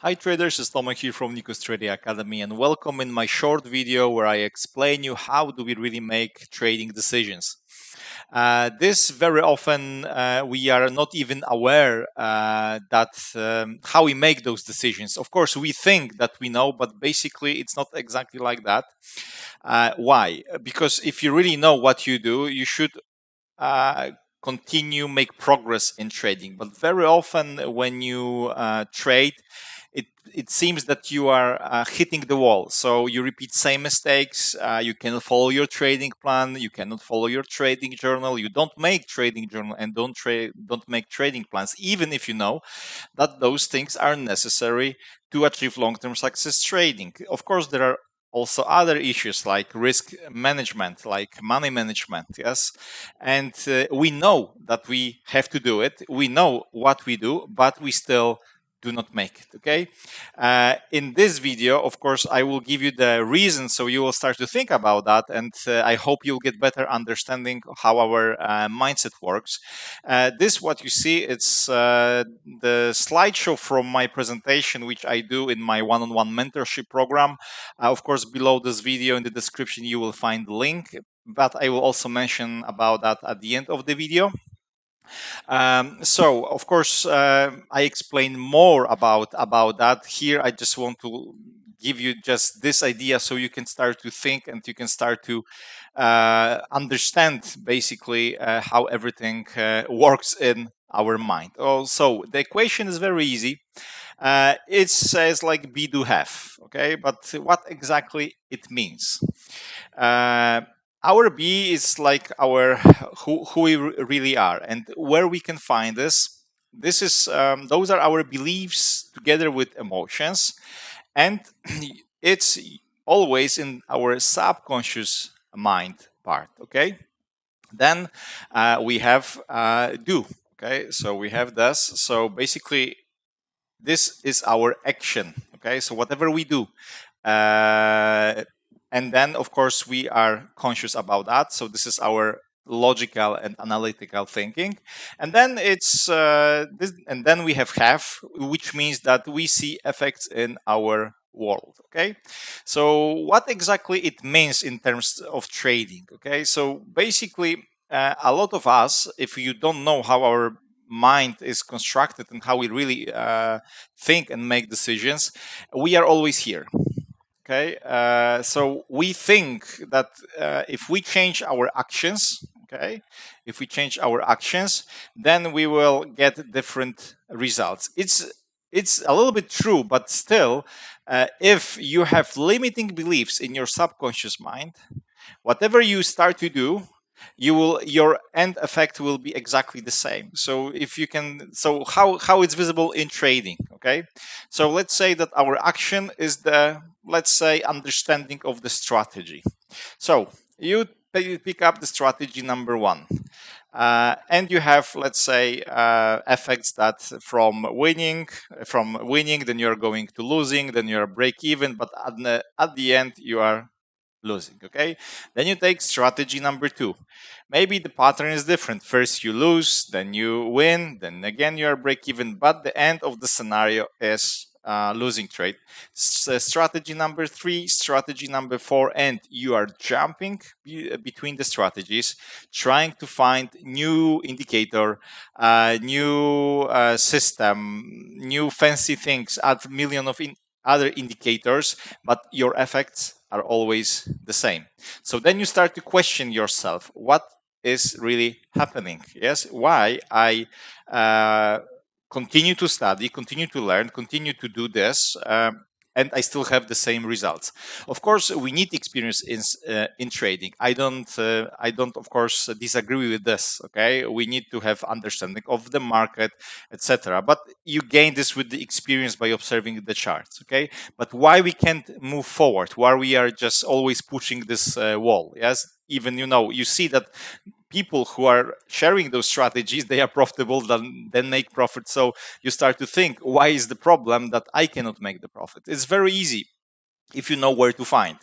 Hi traders, it's Tomek here from Nikos Trading Academy, and welcome in my short video where I explain you how do we really make trading decisions. This very often we are not even aware that how we make those decisions. Of course, we think that we know, but basically it's not exactly like that. Why? Because if you really know what you do, you should uh, continue make progress in trading. But very often when you trade, it seems that you are hitting the wall. So you repeat same mistakes. You cannot follow your trading plan. You cannot follow your trading journal. You don't make trading journal and don't make trading plans, even if you know that those things are necessary to achieve long-term success trading. Of course, there are also other issues like risk management, like money management, yes. And we know that we have to do it. We know what we do, but we still do not make it. Okay. In this video, of course, I will give you the reason, so you will start to think about that, and I hope you'll get better understanding how our mindset works. This, what you see, it's the slideshow from my presentation, which I do in my one-on-one mentorship program. Of course, below this video in the description, you will find the link, but I will also mention about that at the end of the video. So, of course, I explain more about that. Here, I just want to give you just this idea so you can start to think and you can start to understand basically how everything works in our mind. Also, the equation is very easy. It says like be do have, okay? But what exactly it means? Uh, our B is like our who we really are, and where we can find this. This is those are our beliefs together with emotions, and it's always in our subconscious mind part. Okay, then we have do. Okay, so we have this. So basically, this is our action. Okay, so whatever we do. And then, of course, we are conscious about that. So this is our logical and analytical thinking. And then it's this, and then we have, which means that we see effects in our world. Okay, so what exactly it means in terms of trading? Okay, so basically, a lot of us, if you don't know how our mind is constructed and how we really think and make decisions, we are always here. Okay, so we think that if we change our actions, okay, if we change our actions, then we will get different results. It's a little bit true, but still, if you have limiting beliefs in your subconscious mind, whatever you start to do, your end effect will be exactly the same. So if you can, so how it's visible in trading? Okay, so let's say that our action is the, let's say, understanding of the strategy. So you pick up the strategy number one, and you have, let's say, effects that from winning, then you're going to losing, then you're break even, but at the end you are losing. Okay, then you take strategy number two. Maybe the pattern is different. First you lose, then you win, then again you are break even, but the end of the scenario is losing trade. Strategy number three, strategy number four, and you are jumping between the strategies, trying to find new indicator, new system, new fancy things, add million of other indicators, but your effects are always the same. So then you start to question yourself, what is really happening? Yes, why I continue to study, continue to learn, continue to do this, and I still have the same results. Of course, we need experience in trading. I don't, of course, disagree with this. Okay, we need to have understanding of the market, etc. But you gain this with the experience by observing the charts. Okay, but why we can't move forward? Why we are just always pushing this wall? Yes, even you see that people who are sharing those strategies, they are profitable, then make profit. So you start to think, why is the problem that I cannot make the profit? It's very easy if you know where to find,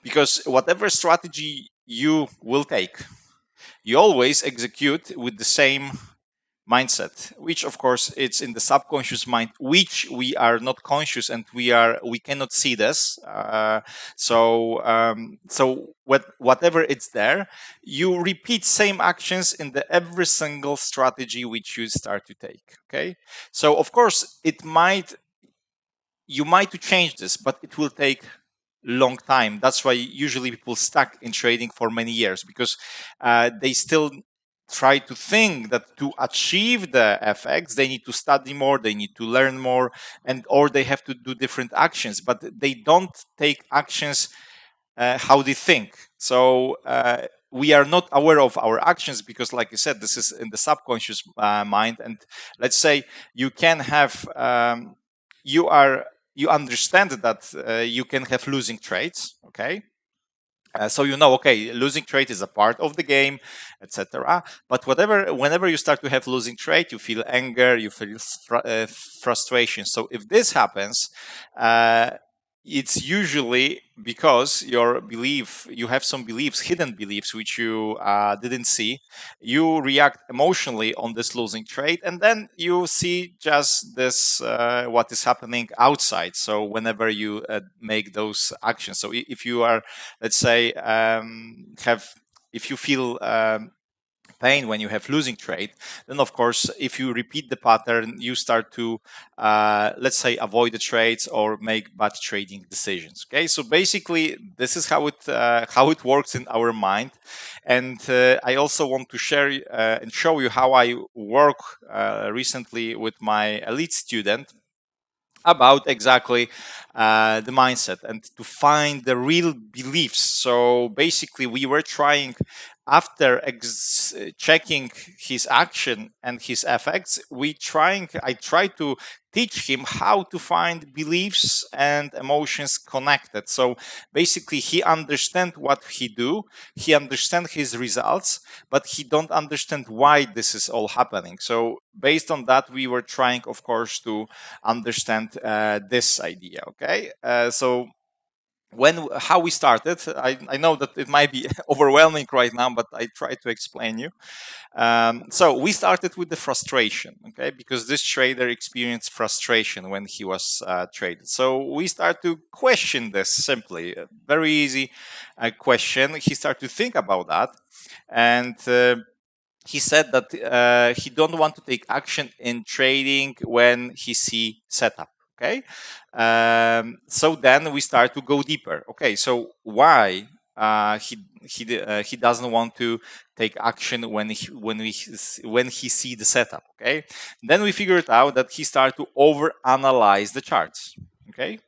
because whatever strategy you will take, you always execute with the same mindset, which of course it's in the subconscious mind, which we are not conscious, and we cannot see this. Whatever it's there, you repeat same actions in the every single strategy which you start to take. Okay, so of course it might you might to change this, but it will take long time. That's why usually people stuck in trading for many years, because they still try to think that to achieve the effects they need to study more, they need to learn more, and or they have to do different actions, but they don't take actions how they think. So we are not aware of our actions, because like I said, this is in the subconscious mind. And let's say you can have you are you understand that you can have losing trades. Okay, so you know, okay, losing trade is a part of the game, etc. But whenever you start to have losing trade, you feel anger, you feel frustration. So if this happens, uh, it's usually because you have some beliefs, hidden beliefs, which you didn't see. You react emotionally on this losing trade, and then you see just this what is happening outside. So whenever you make those actions, so if you are, let's say, have if you feel pain when you have losing trade, then of course if you repeat the pattern, you start to let's say avoid the trades or make bad trading decisions. Okay, so basically this is how it works in our mind. And I also want to share and show you how I work recently with my elite student about exactly the mindset and to find the real beliefs. So basically, we were trying, after checking his action and his effects, I tried to teach him how to find beliefs and emotions connected. So basically, he understand what he do, he understand his results, but he don't understand why this is all happening. So based on that, we were trying, of course, to understand this idea. Okay, so when how we started, I know that it might be overwhelming right now, but I try to explain you. So we started with the frustration, okay, because this trader experienced frustration when he was traded. So we start to question this simply, a very easy question. He started to think about that, and he said that he don't want to take action in trading when he see setup. Okay, so then we start to go deeper. Okay, so why he doesn't want to take action when he see the setup? Okay, then we figured out that he started to over analyze the charts. Okay,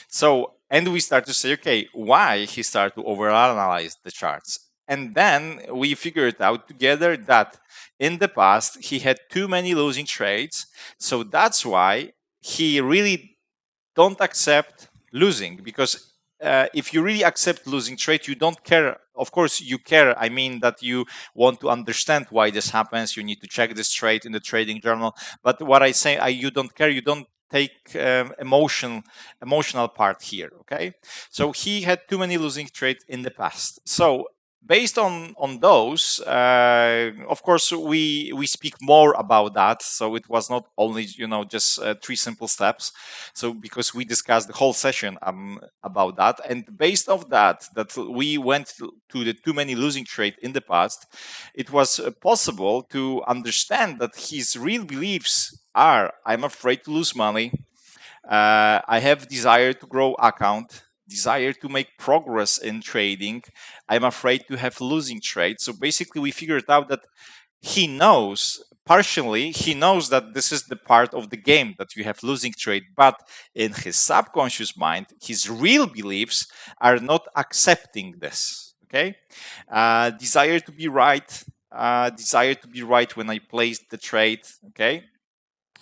so, and we start to say, okay, why he started to overanalyze the charts. And then we figured out together that in the past he had too many losing trades. So that's why he really don't accept losing, because if you really accept losing trade, you don't care. Of course you care, I mean that you want to understand why this happens, you need to check this trade in the trading journal. But what I say, you don't care, you don't take emotional part here. Okay, so he had too many losing trades in the past. So based on those, of course we speak more about that. So it was not only, just three simple steps. So because we discussed the whole session about that, and based off that we went to the too many losing trade in the past, it was possible to understand that his real beliefs are: I'm afraid to lose money, I have desire to grow account, desire to make progress in trading, I'm afraid to have losing trade. So basically we figured out that he knows, partially he knows that this is the part of the game that you have losing trade, but in his subconscious mind his real beliefs are not accepting this. Okay, desire to be right, desire to be right when I place the trade. Okay,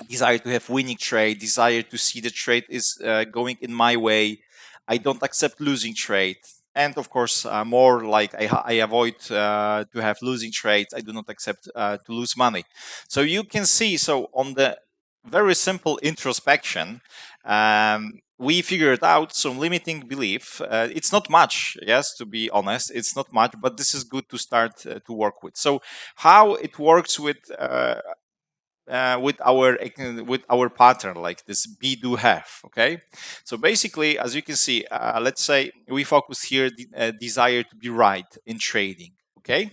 desire to have winning trade, desire to see the trade is going in my way, I don't accept losing trade. And of course, more like I avoid to have losing trades. I do not accept to lose money. So you can see, so on the very simple introspection, we figured out some limiting belief. It's not much, yes, to be honest, it's not much, but this is good to start to work with. So how it works with with our pattern, like this be do have. Okay, so basically, as you can see, let's say we focus here the desire to be right in trading. Okay,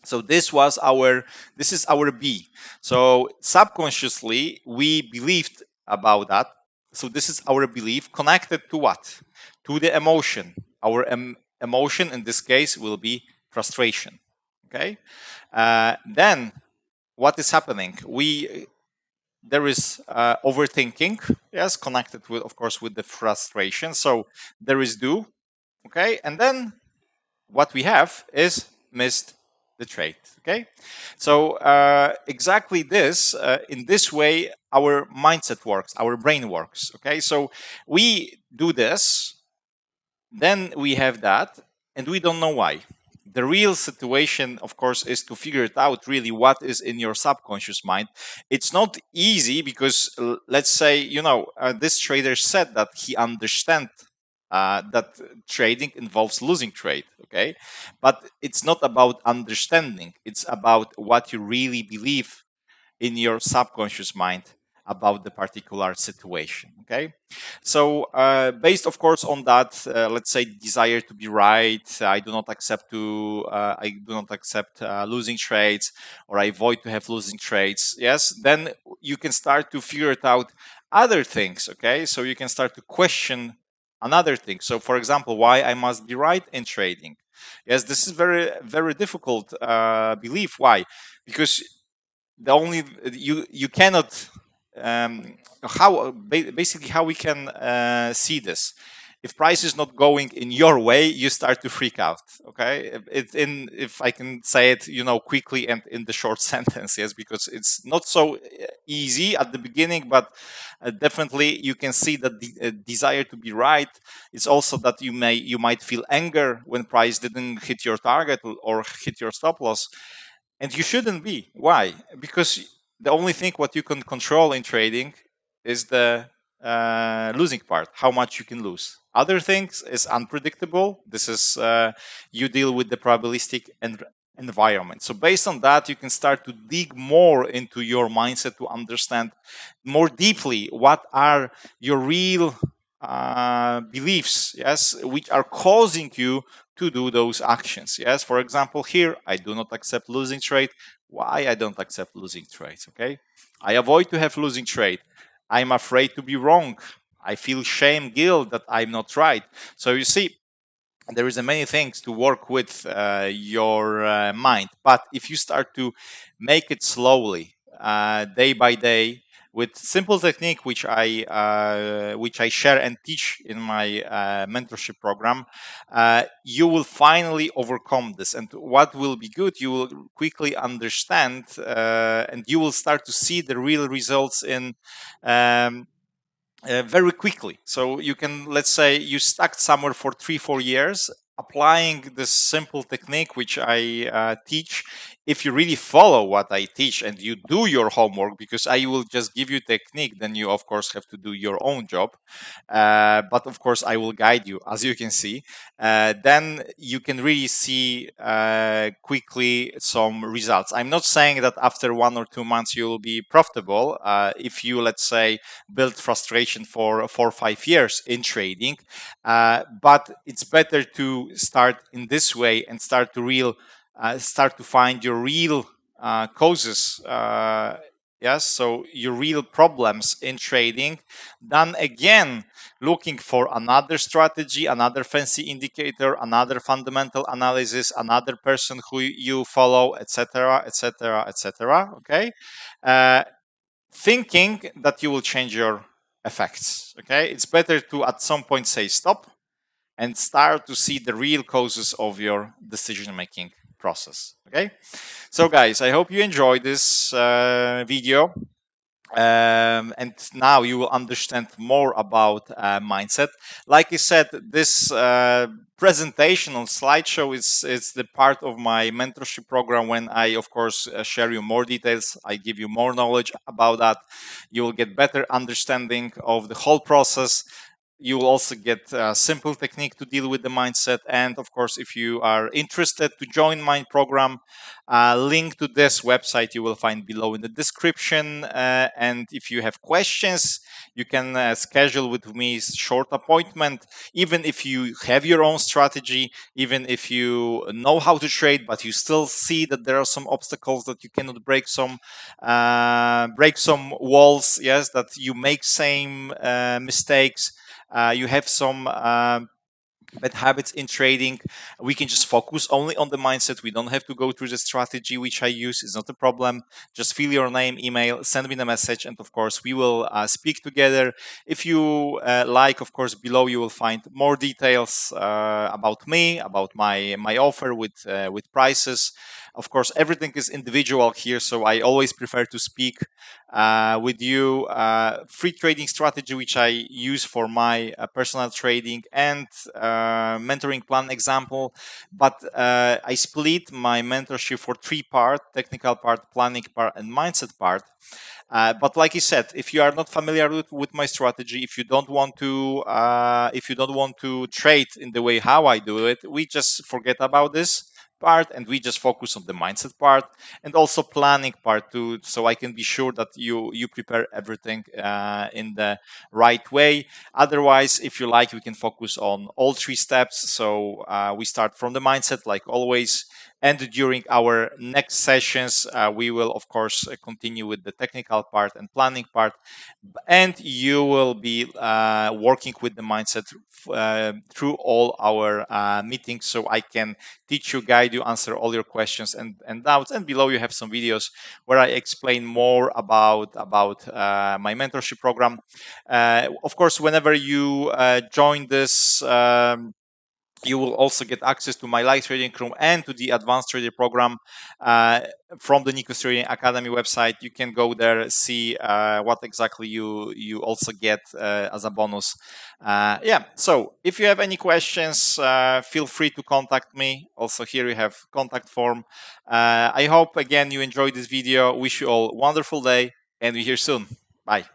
so this is our B. So subconsciously we believed about that. So this is our belief connected to what? To the emotion. Our emotion in this case will be frustration. Okay, then what is happening? We There is overthinking, yes, connected with, of course, with the frustration. So there is do, okay, and then what we have is missed the trade. Okay, so exactly this, in this way our mindset works, our brain works. Okay, so we do this, then we have that, and we don't know why. The real situation, of course, is to figure it out really what is in your subconscious mind. It's not easy because, let's say, this trader said that he understands that trading involves losing trade. Okay, but it's not about understanding, it's about what you really believe in your subconscious mind about the particular situation. Okay, so based of course on that, let's say desire to be right, I do not accept losing trades, or I avoid to have losing trades. Yes, then you can start to figure it out other things. Okay, so you can start to question another thing. So for example, why I must be right in trading? Yes, this is very difficult belief. Why? Because the only you cannot basically how we can see this. If price is not going in your way, you start to freak out. Okay, if I can say it, quickly and in the short sentence. Yes, because it's not so easy at the beginning, but definitely you can see that the desire to be right is also that you might feel anger when price didn't hit your target or hit your stop loss. And you shouldn't be. Why? Because the only thing what you can control in trading is the losing part, how much you can lose. Other things is unpredictable. This is you deal with the probabilistic environment. So based on that, you can start to dig more into your mindset to understand more deeply what are your real beliefs, yes, which are causing you to do those actions. Yes, for example, here I do not accept losing trade. Why I don't accept losing trades? Okay, I avoid to have losing trade. I'm afraid to be wrong. I feel shame, guilt that I'm not right. So you see, there is a many things to work with your mind. But if you start to make it slowly, day by day, with simple technique which I share and teach in my mentorship program, you will finally overcome this. And what will be good, you will quickly understand, and you will start to see the real results in um, very quickly. So you can, let's say, you stuck somewhere for 3-4 years applying this simple technique which I teach. If you really follow what I teach and you do your homework, because I will just give you technique, then you of course have to do your own job. But of course I will guide you, as you can see. Then you can really see quickly some results. I'm not saying that after 1 or 2 months you will be profitable. If you, let's say, build frustration for 4 or 5 years in trading, but it's better to start in this way and start to find your real causes. Yes, so your real problems in trading, then again looking for another strategy, another fancy indicator, another fundamental analysis, another person who you follow, etc., etc., etc. Okay, uh, thinking that you will change your effects. Okay, it's better to at some point say stop and start to see the real causes of your decision making process. Okay, so guys, I hope you enjoyed this video. And now you will understand more about mindset. Like I said, this presentation on slideshow is the part of my mentorship program, when I of course share you more details, I give you more knowledge about that. You will get better understanding of the whole process. You will also get a simple technique to deal with the mindset. And of course, if you are interested to join my program, link to this website you will find below in the description. And if you have questions, you can schedule with me a short appointment. Even if you have your own strategy, even if you know how to trade, but you still see that there are some obstacles that you cannot break some walls. Yes, that you make same mistakes. You have some bad habits in trading. We can just focus only on the mindset. We don't have to go through the strategy which I use. It's not a problem. Just fill your name, email, send me the message, and of course we will speak together. If you like, of course, below you will find more details about me, about my offer with prices. Of course, everything is individual here, so I always prefer to speak with you. Free trading strategy which I use for my personal trading and mentoring plan example. But I split my mentorship for three part: technical part, planning part, and mindset part. But like I said, if you are not familiar with my strategy, if you don't want to trade in the way how I do it, we just forget about this part and we just focus on the mindset part and also planning part too, so I can be sure that you prepare everything in the right way. Otherwise, if you like, we can focus on all three steps. So we start from the mindset like always, and during our next sessions we will of course continue with the technical part and planning part, and you will be working with the mindset through all our meetings, so I can teach you, guide you, answer all your questions and doubts. And below you have some videos where I explain more about my mentorship program. Of course, whenever you join this, you will also get access to my live trading room and to the advanced trader program uh, from the Nikos Trading Academy website. You can go there, see what exactly you also get as a bonus. Yeah, so if you have any questions, feel free to contact me. Also here you have contact form. I hope again you enjoyed this video. Wish you all a wonderful day, and we hear soon. Bye.